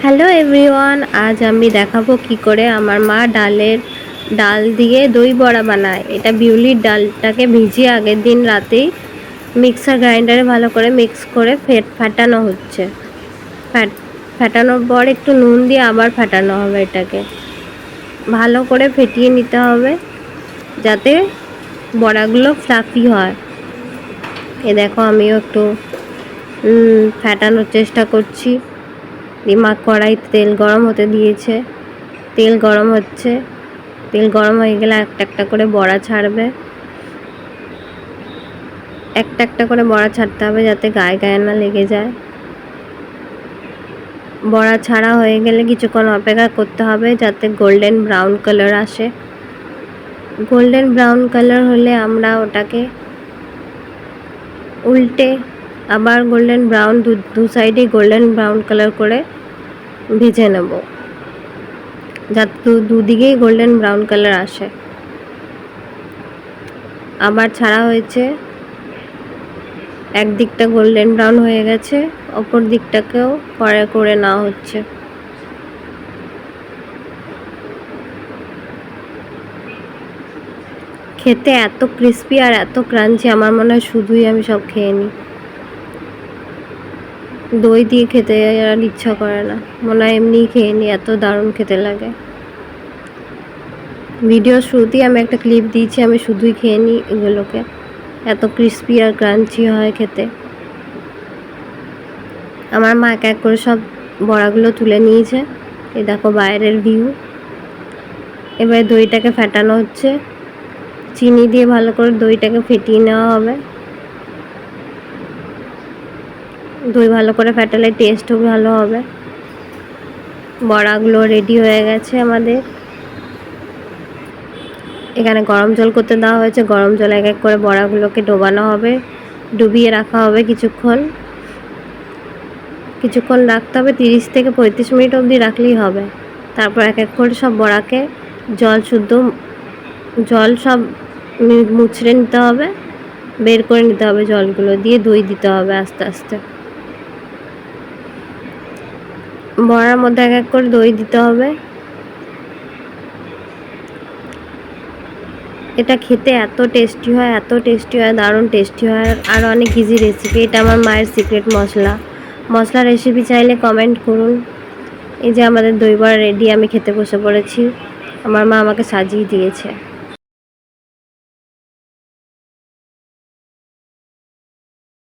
Hello everyone, আজ আমি দেখাবো কি করে আমার মা ডাল দিয়ে দই বড়া বানায়। এটা বিউলির ডালটাকে ভিজিয়ে আগের দিন রাতেই মিক্সার গ্রাইন্ডারে ভালো করে মিক্স করে ফাটানো হচ্ছে। ফাটানোর পর একটু নুন দিয়ে আবার ফাটানো হবে। এটাকে ভালো করে ফেটিয়ে নিতে হবে যাতে বড়াগুলো ফ্লাফি হয়। দেখো আমিও একটু ফাটানোর চেষ্টা করছি। মা কড়াইতে তেল গরম হতে দিয়েছে, তেল গরম হচ্ছে। তেল গরম হয়ে গেলে একটা একটা করে বড়া ছাড়বে। একটা একটা করে বড়া ছাড়তে হবে যাতে গায়ে গায়ে না লেগে যায়। বড়া ছাড়া হয়ে গেলে কিছুক্ষণ অপেক্ষা করতে হবে যাতে গোল্ডেন ব্রাউন কালার আসে। গোল্ডেন ব্রাউন কালার হলে আমরা ওটাকে উল্টে আবার গোল্ডেন ব্রাউন দু সাইডে গোল্ডেন ব্রাউন কালার করে ভেজে নেব যাতে দুদিকেই গোল্ডেন ব্রাউন কালার আসে। আবার ছাড়া হয়েছে, একদিকটা গোল্ডেন ব্রাউন হয়ে গেছে, অপর দিকটাকেও করে নেওয়া হচ্ছে। খেতে এত ক্রিস্পি আর এত ক্রাঞ্চি, আমার মনে হয় শুধুই আমি সব খেয়ে নিই। দই দিয়ে খেতে আর ইচ্ছা করে না, মনে হয় এমনিই খেয়ে নিই, এত দারুণ খেতে লাগে। ভিডিও শুরুতেই আমি একটা ক্লিপ দিয়েছি, আমি শুধুই খেয়ে নিই এগুলোকে, এত ক্রিস্পি আর ক্রাঞ্চি হয় খেতে। আমার মা এক এক করে সব বড়াগুলো তুলে নিয়েছে। এই দেখো বাইরের ভিউ। এবার দইটাকে ফাটানো হচ্ছে, চিনি দিয়ে ভালো করে দইটাকে ফেটিয়ে নেওয়া হবে। দই ভালো করে ফাটালে টেস্টও ভালো হবে। বড়াগুলো রেডি হয়ে গেছে আমাদের। এখানে গরম জল করতে দেওয়া হয়েছে, গরম জল এক এক করে বড়াগুলোকে ডোবানো হবে, ডুবিয়ে রাখা হবে কিছুক্ষণ রাখতে হবে। 30 থেকে 35 মিনিট অবধি রাখলেই হবে। তারপর এক এক করে সব বড়াকে জল সব মুছড়ে নিতে হবে, বের করে নিতে হবে। জলগুলো দিয়ে দই দিতে হবে আস্তে আস্তে। বড়ার মধ্যে এক এক করে দই দিতে হবে। এটা খেতে এত টেস্টি হয়, দারুণ টেস্টি হয়। আর অনেক ইজি রেসিপি। এটা আমার মায়ের সিক্রেট মশলা রেসিপি চাইলে কমেন্ট করুন। এই যে আমাদের দই বড়া রেডি, আমি খেতে বসে পড়েছি। আমার মা আমাকে সাজিয়ে দিয়েছে।